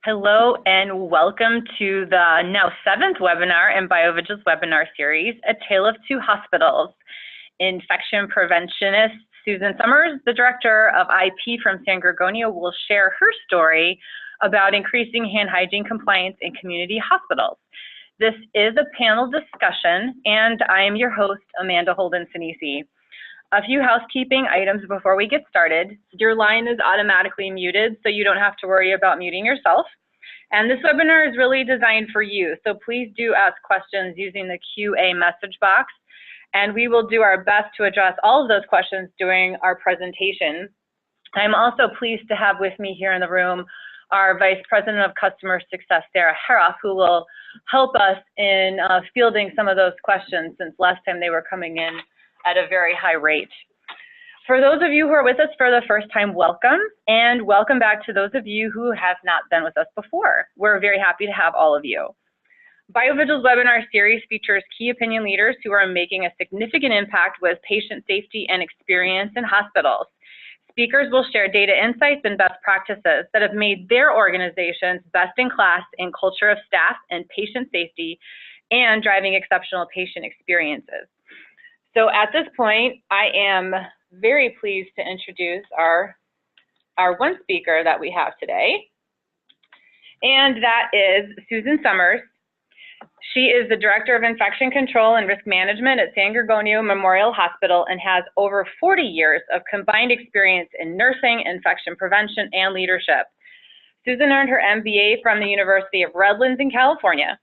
Hello and welcome to the now 7th webinar in BioVigil's webinar series, A Tale of Two Hospitals. Infection preventionist Susan Sommers, the director of IP from San Gorgonio, will share her story about increasing hand hygiene compliance in community hospitals. This is a panel discussion, and I am your host, Amanda Holden-Sinisi. A few housekeeping items before we get started. Your line is automatically muted, so you don't have to worry about muting yourself. And this webinar is really designed for you, so please do ask questions using the QA message box, and we will do our best to address all of those questions during our presentation. I'm also pleased to have with me here in the room our Vice President of Customer Success, Sarah Haroff, who will help us in fielding some of those questions since last time they were coming in at a very high rate. For those of you who are with us for the first time, welcome, and welcome back to those of you who have not been with us before. We're very happy to have all of you. BioVigil's webinar series features key opinion leaders who are making a significant impact with patient safety and experience in hospitals. Speakers will share data insights and best practices that have made their organizations best in class in culture of staff and patient safety and driving exceptional patient experiences. So at this point, I am very pleased to introduce our one speaker that we have today, and that is Susan Sommers. She is the Director of Infection Control and Risk Management at San Gorgonio Memorial Hospital and has over 40 years of combined experience in nursing, infection prevention, and leadership. Susan earned her MBA from the University of Redlands in California.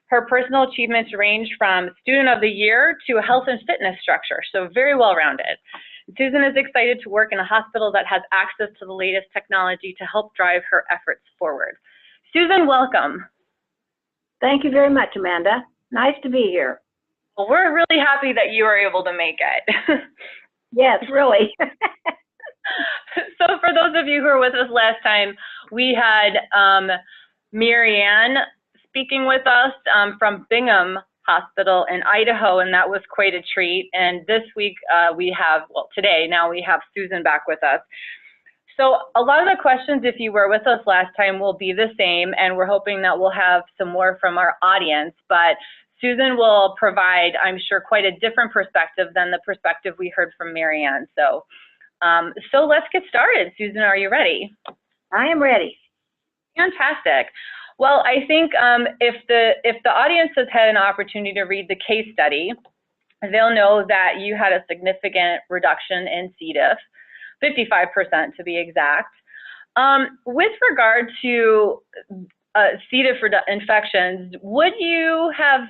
Her personal achievements range from Student of the Year to a health and fitness structure, so very well-rounded. Susan is excited to work in a hospital that has access to the latest technology to help drive her efforts forward. Susan, welcome. Thank you very much, Amanda. Nice to be here. Well, we're really happy that you were able to make it. Yes, really. So for those of you who were with us last time, we had Marianne speaking with us from Bingham Hospital in Idaho, and that was quite a treat. And this week we have, well, today, now we have Susan back with us. So a lot of the questions, if you were with us last time, will be the same, and we're hoping that we'll have some more from our audience, but Susan will provide, I'm sure, quite a different perspective than the perspective we heard from Marianne. So, so let's get started. Susan, are you ready? I am ready. Fantastic. Well, I think if the audience has had an opportunity to read the case study, they'll know that you had a significant reduction in C. diff, 55% to be exact. With regard to C. diff infections, would you have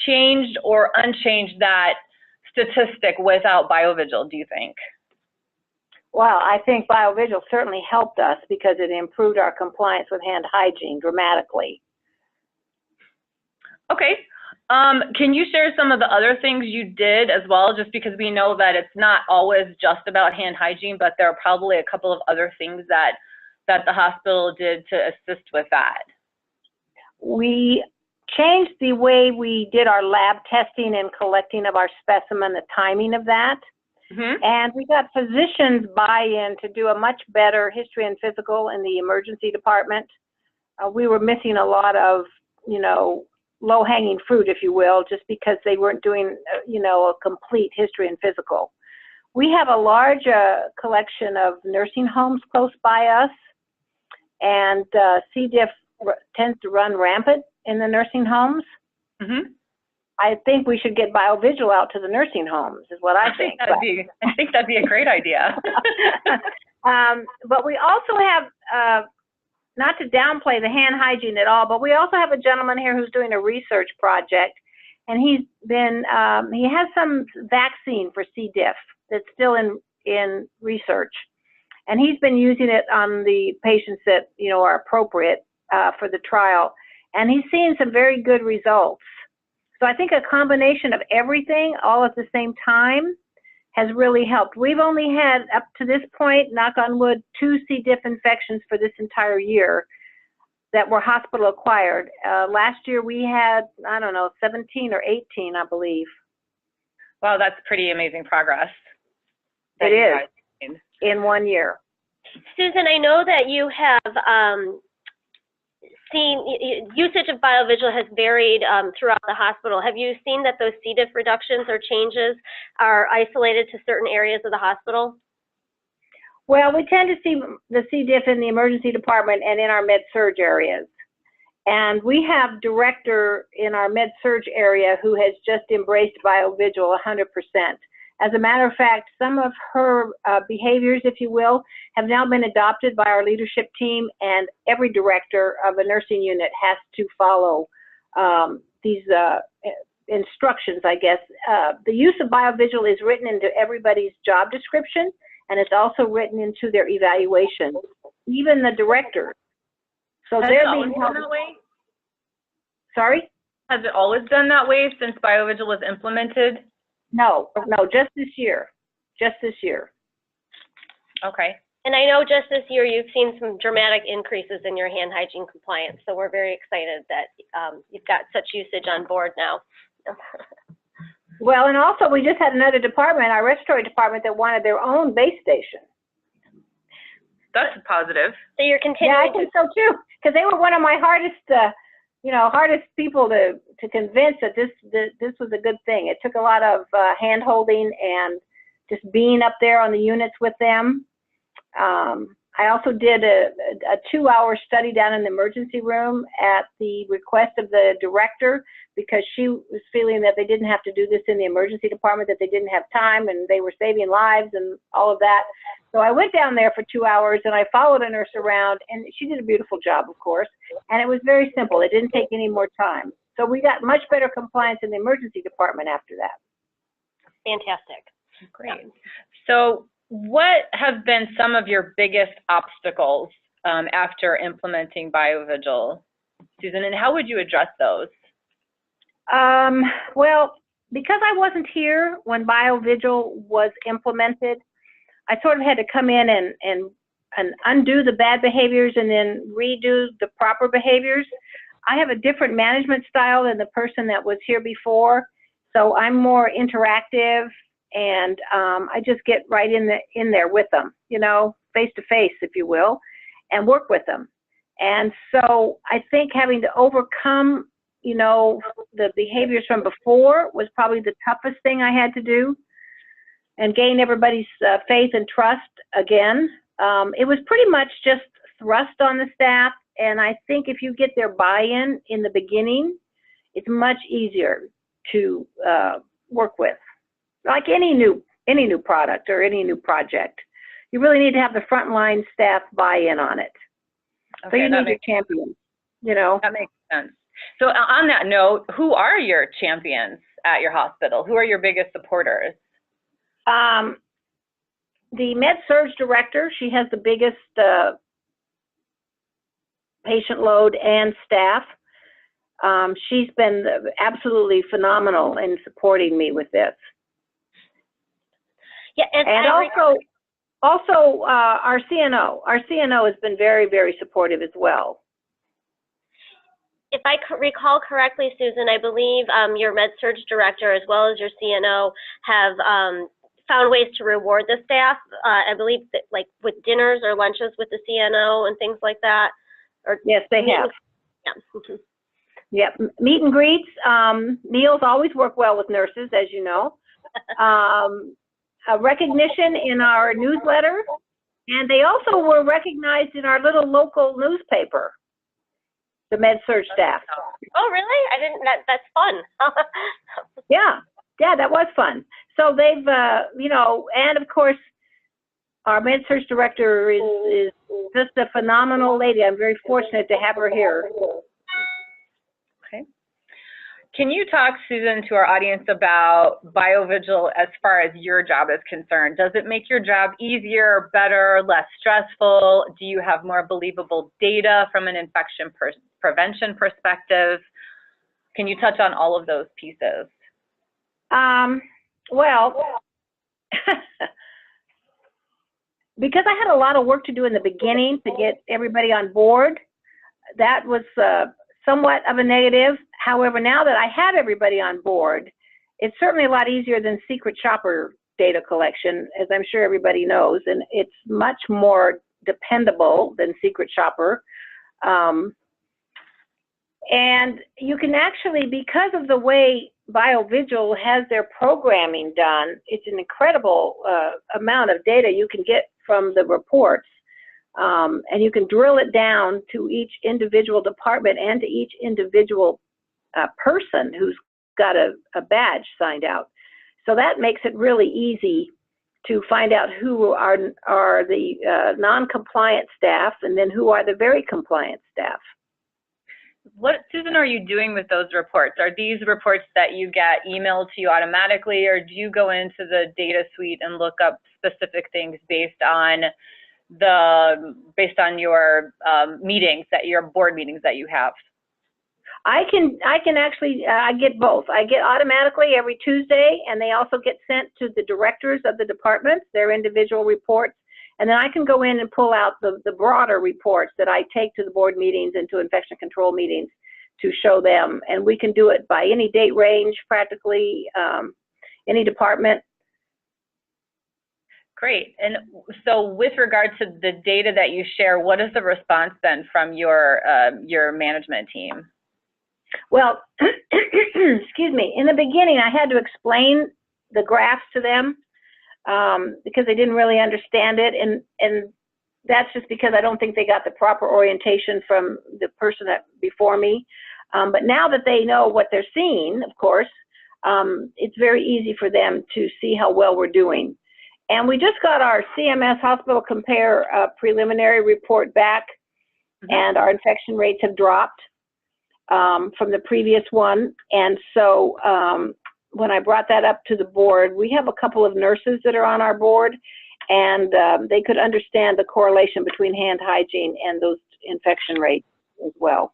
changed or unchanged that statistic without BioVigil, do you think? Well, I think BioVigil certainly helped us because it improved our compliance with hand hygiene dramatically. Okay. Can you share some of the other things you did as well, just because we know that it's not always just about hand hygiene, but there are probably a couple of other things that the hospital did to assist with that? We changed the way we did our lab testing and collecting of our specimen, the timing of that. Mm-hmm. And we got physicians buy-in to do a much better history and physical in the emergency department. We were missing a lot of, low-hanging fruit, if you will, just because they weren't doing, a complete history and physical. We have a large collection of nursing homes close by us, and C. diff tends to run rampant in the nursing homes. Mm-hmm. I think we should get BioVigil out to the nursing homes, is what I think. I think that'd be a great idea. But we also have, not to downplay the hand hygiene at all, but we also have a gentleman here who's doing a research project, and he has some vaccine for C. diff that's still in research, and he's been using it on the patients that are appropriate for the trial, and he's seeing some very good results. So I think a combination of everything all at the same time has really helped. We've only had, up to this point, knock on wood, 2 C. diff infections for this entire year that were hospital acquired. Last year we had, 17 or 18, I believe. Wow, that's pretty amazing progress. It is, in 1 year. Susan, I know that you have seen usage of BioVigil has varied throughout the hospital. Have you seen that those C. diff reductions or changes are isolated to certain areas of the hospital? Well, we tend to see the C. diff in the emergency department and in our med-surg areas. And we have director in our med-surg area who has just embraced BioVigil 100%. As a matter of fact, some of her behaviors, if you will, have now been adopted by our leadership team, and every director of a nursing unit has to follow these instructions, I guess. The use of BioVigil is written into everybody's job description, and it's also written into their evaluation, even the directors. So they're being held that way? Sorry? Has it always done that way since BioVigil was implemented? No, just this year. Just this year. Okay. And I know just this year you've seen some dramatic increases in your hand hygiene compliance, so we're very excited that you've got such usage on board now. Well, and also we just had another department, our respiratory department, that wanted their own base station. That's positive. So you're continuing. Yeah, I think so too, because they were one of my hardest, hardest people to convince that this was a good thing. It took a lot of hand holding and just being up there on the units with them. I also did a 2-hour study down in the emergency room at the request of the director, because she was feeling that they didn't have to do this in the emergency department, that they didn't have time, and they were saving lives and all of that. So I went down there for 2 hours, and I followed a nurse around, and she did a beautiful job, of course, and it was very simple. It didn't take any more time. So we got much better compliance in the emergency department after that. Fantastic. Great. So what have been some of your biggest obstacles after implementing BioVigil, Susan, and how would you address those? Well, because I wasn't here when BioVigil was implemented, I sort of had to come in and undo the bad behaviors and then redo the proper behaviors. I have a different management style than the person that was here before, so I'm more interactive, and I just get right in there with them, face to face, if you will, and work with them. And so I think having to overcome, the behaviors from before was probably the toughest thing I had to do, and gain everybody's faith and trust again. It was pretty much just thrust on the staff, and I think if you get their buy-in in the beginning, it's much easier to work with. Like any new product or any new project, you really need to have the frontline staff buy in on it. Okay, so you need your champions, That makes sense. So on that note, who are your champions at your hospital? Who are your biggest supporters? The med-surg director, she has the biggest patient load and staff. She's been absolutely phenomenal in supporting me with this. Yeah, and also our CNO. Our CNO has been very, very supportive as well. If I recall correctly, Susan, I believe your med-surg director as well as your CNO have found ways to reward the staff. I believe that, like with dinners or lunches with the CNO and things like that. Or yes, they have. Yeah. Yep. Meet and greets. Meals always work well with nurses, as you know. A recognition in our newsletter, and they also were recognized in our little local newspaper, the med-surg staff. Oh, really? I didn't. That's fun. Yeah, that was fun. So they've, and of course, our med-surg director is just a phenomenal lady. I'm very fortunate to have her here. Okay. Can you talk, Susan, to our audience about BioVigil as far as your job is concerned? Does it make your job easier, better, less stressful? Do you have more believable data from an infection prevention perspective? Can you touch on all of those pieces? Well, because I had a lot of work to do in the beginning to get everybody on board, that was somewhat of a negative. However, now that I have everybody on board, it's certainly a lot easier than secret shopper data collection, as I'm sure everybody knows, and it's much more dependable than secret shopper. And you can actually, because of the way BioVigil has their programming done, it's an incredible amount of data you can get from the reports. And you can drill it down to each individual department and to each individual person who's got a badge signed out. So that makes it really easy to find out who are the non-compliant staff and then who are the very compliant staff. What, Susan, are you doing with those reports? Are these reports that you get emailed to you automatically, or do you go into the data suite and look up specific things based on your meetings, your board meetings that you have? I can actually, I get both. I get automatically every Tuesday, and they also get sent to the directors of the departments, their individual reports. And then I can go in and pull out the broader reports that I take to the board meetings and to infection control meetings to show them. And we can do it by any date range, practically, any department. Great. And so with regard to the data that you share, what is the response then from your management team? Well, excuse me, in the beginning, I had to explain the graphs to them because they didn't really understand it. And that's just because I don't think they got the proper orientation from the person before me. But now that they know what they're seeing, of course, it's very easy for them to see how well we're doing. And we just got our CMS Hospital Compare preliminary report back, and our infection rates have dropped from the previous one. And so when I brought that up to the board, we have a couple of nurses that are on our board, and they could understand the correlation between hand hygiene and those infection rates as well.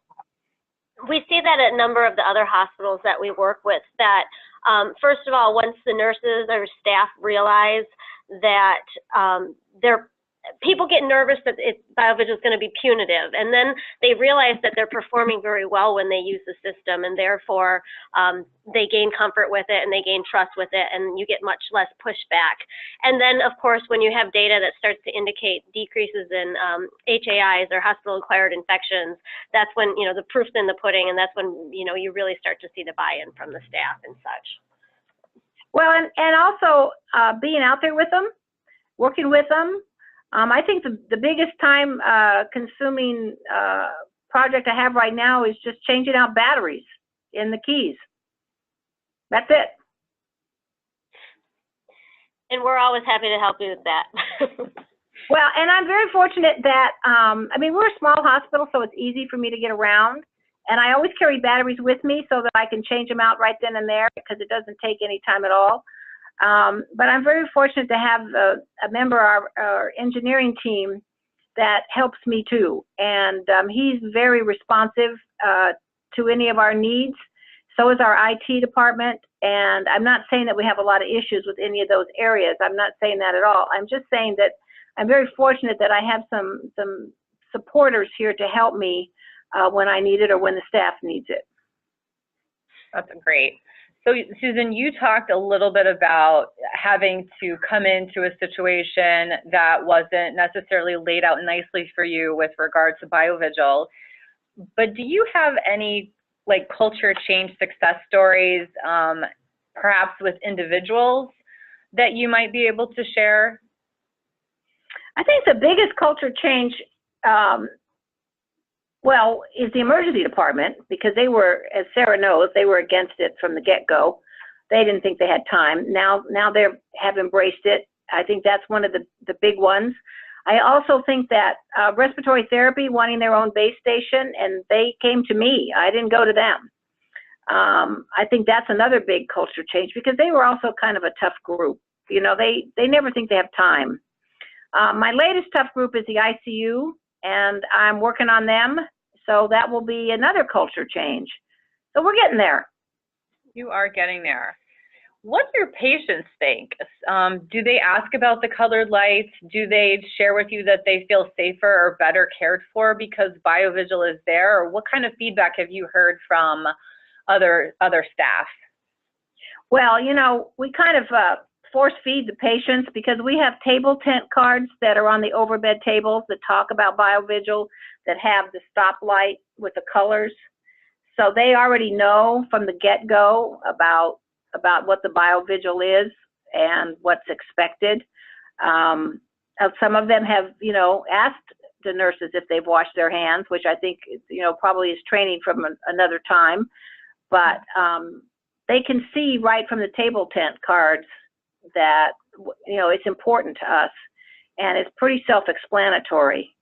We see that at a number of the other hospitals that we work with, that first of all, once the nurses or staff realize that people get nervous that BioVigil is going to be punitive, and then they realize that they're performing very well when they use the system, and therefore they gain comfort with it and they gain trust with it, and you get much less pushback. And then, of course, when you have data that starts to indicate decreases in HAIs or hospital-acquired infections, that's when, you know, the proof's in the pudding, and that's when, you know, you really start to see the buy-in from the staff and such. Well, and also being out there with them, working with them. I think the biggest time consuming project I have right now is just changing out batteries in the keys. That's it. And we're always happy to help you with that. Well, and I'm very fortunate that, I mean, we're a small hospital, so it's easy for me to get around. And I always carry batteries with me so that I can change them out right then and there, because it doesn't take any time at all. But I'm very fortunate to have a member of our engineering team that helps me too. And he's very responsive to any of our needs. So is our IT department. And I'm not saying that we have a lot of issues with any of those areas. I'm not saying that at all. I'm just saying that I'm very fortunate that I have some supporters here to help me when I need it or when the staff needs it. That's great. So Susan, you talked a little bit about having to come into a situation that wasn't necessarily laid out nicely for you with regard to BioVigil, but do you have any like culture change success stories, perhaps with individuals, that you might be able to share? I think the biggest culture change well, is the emergency department, because they were, as Sarah knows, they were against it from the get-go. They didn't think they had time. Now they have embraced it. I think that's one of the big ones. I also think that respiratory therapy wanting their own base station, and they came to me. I didn't go to them. I think that's another big culture change, because they were also kind of a tough group. You know, they never think they have time. My latest tough group is the ICU, and I'm working on them. So that will be another culture change. So we're getting there. You are getting there. What do your patients think? Do they ask about the colored lights? Do they share with you that they feel safer or better cared for because BioVigil is there? Or what kind of feedback have you heard from other staff? Well, you know, we kind of force feed the patients, because we have table tent cards that are on the overbed tables that talk about BioVigil, that have the stoplight with the colors. So they already know from the get-go about what the BioVigil is and what's expected. Some of them have, asked the nurses if they've washed their hands, which I think, probably is training from another time. But they can see right from the table tent cards that, it's important to us. And it's pretty self-explanatory.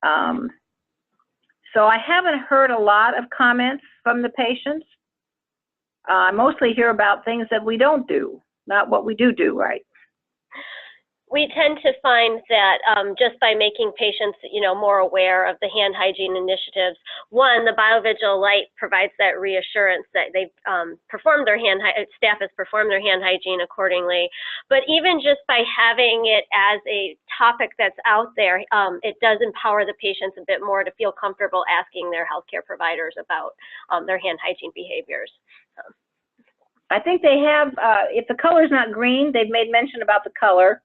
So I haven't heard a lot of comments from the patients. I mostly hear about things that we don't do, not what we do right. We tend to find that just by making patients, more aware of the hand hygiene initiatives, one, the BioVigil Lite provides that reassurance that they've staff has performed their hand hygiene accordingly. But even just by having it as a topic that's out there, it does empower the patients a bit more to feel comfortable asking their healthcare providers about their hand hygiene behaviors. I think they have, if the color's not green, they've made mention about the color.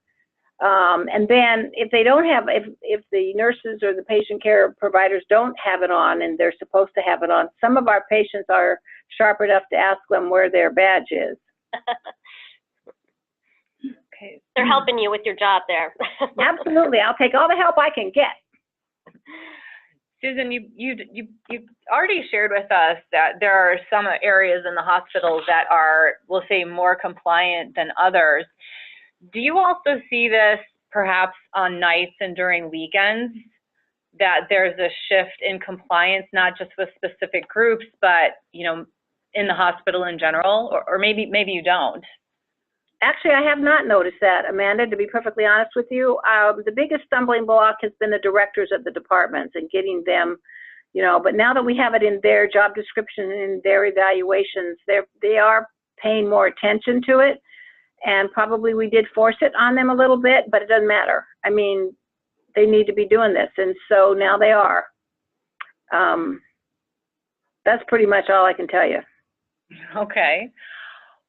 And then if they don't have, if the nurses or the patient care providers don't have it on and they're supposed to have it on, some of our patients are sharp enough to ask them where their badge is. Okay. They're helping you with your job there. Absolutely. I'll take all the help I can get. Susan, you already shared with us that there are some areas in the hospitals that are, we'll say, more compliant than others. Do you also see this perhaps on nights and during weekends, that there's a shift in compliance, not just with specific groups, but, in the hospital in general, or maybe you don't? Actually, I have not noticed that, Amanda, to be perfectly honest with you. The biggest stumbling block has been the directors of the departments and getting them, but now that we have it in their job description and in their evaluations, they are paying more attention to it. And probably we did force it on them a little bit, but it doesn't matter. I mean, they need to be doing this, and so now they are. That's pretty much all I can tell you. Okay.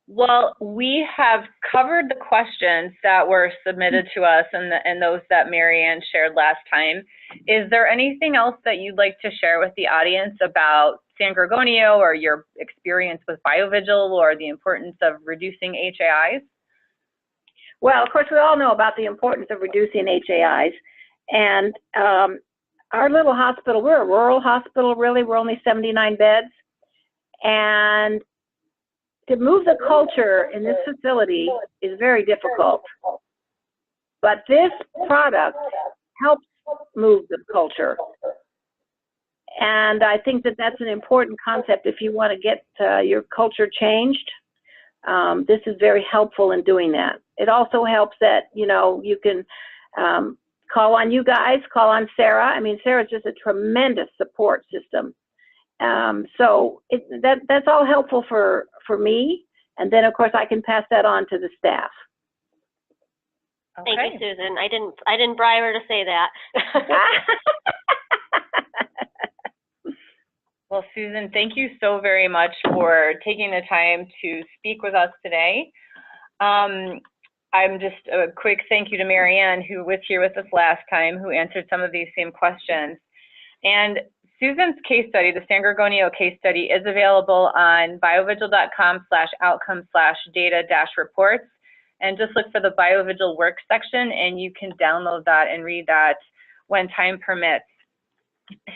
Well, we have covered the questions that were submitted to us and those that Marianne shared last time. Is there anything else that you'd like to share with the audience about San Gorgonio or your experience with BioVigil or the importance of reducing HAIs? Well, of course, we all know about the importance of reducing HAIs. And our little hospital, we're a rural hospital, really. We're only 79 beds. And to move the culture in this facility is very difficult. But this product helps move the culture. And I think that that's an important concept if you want to get your culture changed. This is very helpful in doing that. It also helps that, you can call on you guys, call on Sarah. I mean, Sarah's just a tremendous support system. So that's all helpful for me. And then, of course, I can pass that on to the staff. Okay. Thank you, Susan. I didn't bribe her to say that. Well, Susan, thank you so very much for taking the time to speak with us today. I'm just a quick thank you to Marianne, who was here with us last time, who answered some of these same questions. And Susan's case study, the San Gorgonio case study, is available on biovigil.com/outcome/data-reports. And just look for the BioVigil work section, and you can download that and read that when time permits.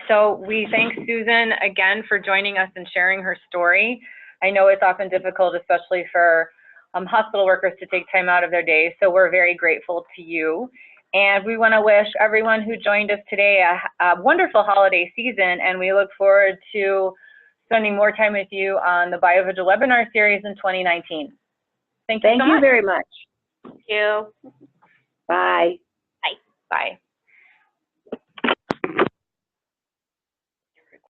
So we thank Susan again for joining us and sharing her story. I know it's often difficult, especially for hospital workers, to take time out of their day, so we're very grateful to you. And we want to wish everyone who joined us today a wonderful holiday season, and we look forward to spending more time with you on the BioVigil webinar series in 2019. Thank you so much. Thank you very much. Thank you. Bye. Bye. Bye.